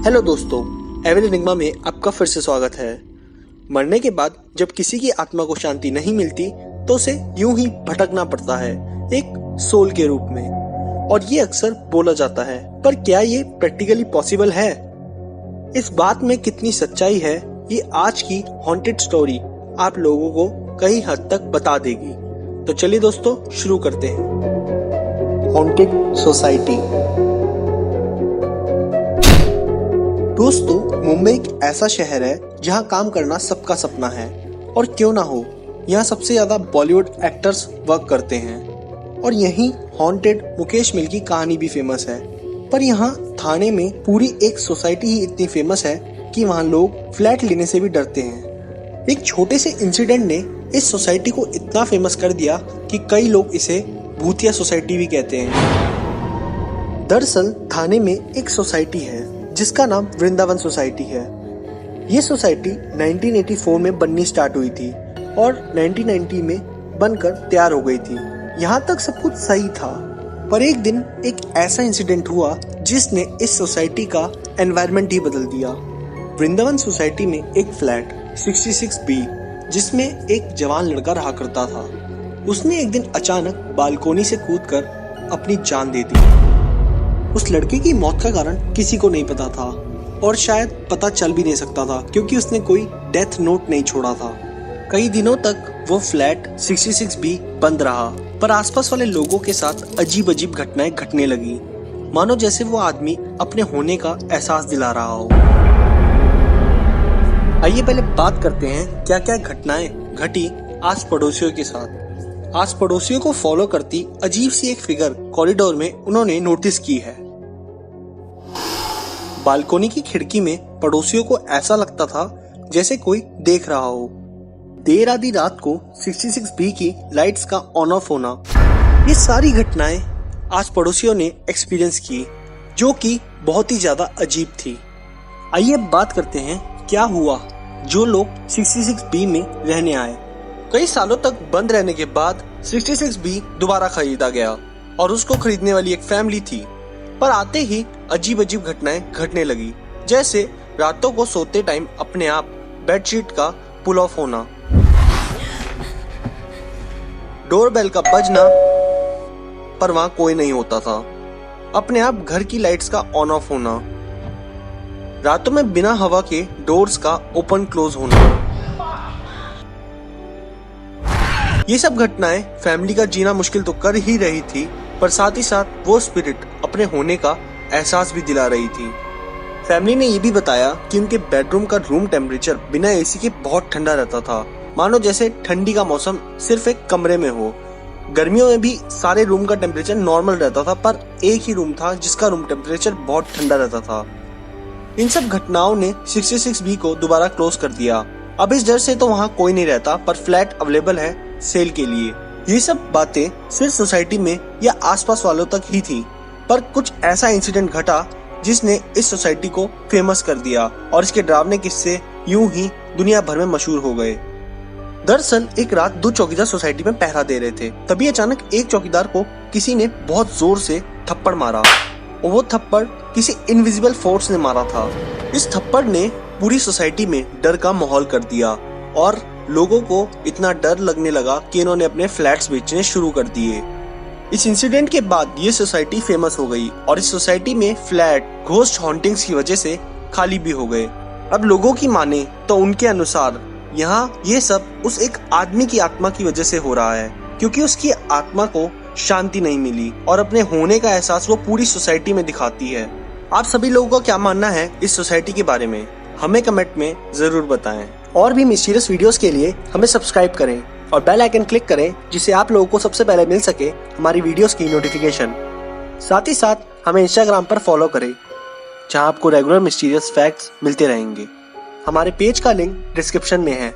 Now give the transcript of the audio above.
Hello दोस्तों, evil enigma में आपका फिर से स्वागत है। मरने के बाद जब किसी की आत्मा को शांति नहीं मिलती तो उसे यूं ही भटकना पड़ता है एक सोल के रूप में, और ये अक्सर बोला जाता है, पर क्या ये प्रैक्टिकली पॉसिबल है? इस बात में कितनी सच्चाई है ये आज की हॉन्टेड स्टोरी आप लोगों को कई हद तक बता देगी। तो चलिए दोस्तों शुरू करते हैं। Haunted society. दोस्तों, मुंबई एक ऐसा शहर है जहां काम करना सबका सपना है, और क्यों ना हो, यहाँ सबसे ज्यादा बॉलीवुड एक्टर्स वर्क करते हैं और यहीं हॉन्टेड मुकेश मिल की कहानी भी फेमस है। पर यहाँ थाने में पूरी एक सोसाइटी ही इतनी फेमस है कि वहाँ लोग फ्लैट लेने से भी डरते हैं। एक छोटे से इंसिडेंट ने इस सोसाइटी को इतना फेमस कर दिया कि कई लोग इसे भूतिया सोसाइटी भी कहते हैं। दरअसल थाने में एक सोसाइटी है जिसका नाम वृंदावन सोसाइटी है। ये सोसाइटी 1984 में बननी स्टार्ट हुई थी और 1990 में बनकर तैयार हो गई थी। यहाँ तक सब कुछ सही था, पर एक दिन एक ऐसा इंसिडेंट हुआ जिसने इस सोसाइटी का एनवायरनमेंट ही बदल दिया। वृंदावन सोसाइटी में एक फ्लैट 66B जिसमें एक जवान लड़का रहा करता था, उसने एक दिन अचानक बालकोनी से कूदकर अपनी जान दे दी। उस लड़के की मौत का कारण किसी को नहीं पता था और शायद पता चल भी नहीं सकता था क्योंकि उसने कोई डेथ नोट नहीं छोड़ा था। कई दिनों तक वो फ्लैट 66B बंद रहा, पर आसपास वाले लोगों के साथ अजीब अजीब घटनाएं घटने लगी, मानो जैसे वो आदमी अपने होने का एहसास दिला रहा हो। आइए पहले बात करते हैं क्या क्या घटनाएं घटी आस पड़ोसियों के साथ। आस पड़ोसियों को फॉलो करती अजीब सी एक फिगर कॉरिडोर में उन्होंने नोटिस की है। बालकोनी की खिड़की में पड़ोसियों को ऐसा लगता था जैसे कोई देख रहा हो। देर आधी रात को 66B की लाइट्स का ऑन ऑफ होना, ये सारी घटनाएं आज पड़ोसियों ने एक्सपीरियंस की, जो कि बहुत ही ज्यादा अजीब थी। आइए बात करते हैं क्या हुआ जो लोग 66B में रहने आए। कई सालों तक बंद रहने के बाद 66B दोबारा खरीदा गया और उसको खरीदने वाली एक फैमिली थी, पर आते ही अजीब अजीब घटनाएं घटने लगी, जैसे रातों को सोते टाइम अपने आप बेडशीट का पुल ऑफ होना, डोरबेल का बजना पर वहां कोई नहीं होता था, अपने आप घर की लाइट्स का ऑन ऑफ होना, रातों में बिना हवा के डोर्स का ओपन क्लोज होना। ये सब घटनाएं फैमिली का जीना मुश्किल तो कर ही रही थी, पर साथ ही साथ वो स्पिरिट अपने होने का एहसास भी दिला रही थी। फैमिली ने ये भी बताया कि उनके बेडरूम का रूम टेम्परेचर बिना एसी के बहुत ठंडा रहता था, मानो जैसे ठंडी का मौसम सिर्फ एक कमरे में हो। गर्मियों में भी सारे रूम का टेम्परेचर नॉर्मल रहता था, पर एक ही रूम था जिसका रूम टेम्परेचर बहुत ठंडा रहता था। इन सब घटनाओं ने 66B को दोबारा क्लोज कर दिया। अब इस डर से तो वहाँ कोई नहीं रहता, पर फ्लैट अवेलेबल है सेल के लिए। ये सब बातें सिर्फ सोसाइटी में या आसपास वालों तक ही थी, पर कुछ ऐसा इंसिडेंट घटा जिसने इस सोसाइटी को फेमस कर दिया और इसके डरावने किस्से यूं ही दुनिया भर में मशहूर हो गए। दरअसल एक रात 2 चौकीदार सोसाइटी में पहरा दे रहे थे, तभी अचानक एक चौकीदार को किसी ने बहुत जोर से थप्पड़ मारा और वो थप्पड़ किसी इनविजिबल फोर्स ने मारा था। इस थप्पड़ ने पूरी सोसाइटी में डर का माहौल कर दिया और लोगों को इतना डर लगने लगा कि इन्होंने अपने फ्लैट्स बेचने शुरू कर दिए। इस इंसिडेंट के बाद ये सोसाइटी फेमस हो गई और इस सोसाइटी में फ्लैट घोस्ट हॉन्टिंग्स की वजह से खाली भी हो गए। अब लोगों की माने तो उनके अनुसार यहाँ ये सब उस एक आदमी की आत्मा की वजह से हो रहा है, क्योंकि उसकी आत्मा को शांति नहीं मिली और अपने होने का एहसास वो पूरी सोसाइटी में दिखाती है। आप सभी लोगों का क्या मानना है इस सोसाइटी के बारे में, हमें कमेंट में जरूर बताएं। और भी मिस्टीरियस वीडियोस के लिए हमें सब्सक्राइब करें और बेल आइकन क्लिक करें, जिससे आप लोगों को सबसे पहले मिल सके हमारी वीडियोस की नोटिफिकेशन। साथ ही साथ हमें इंस्टाग्राम पर फॉलो करें, जहां आपको रेगुलर मिस्टीरियस फैक्ट्स मिलते रहेंगे। हमारे पेज का लिंक डिस्क्रिप्शन में है।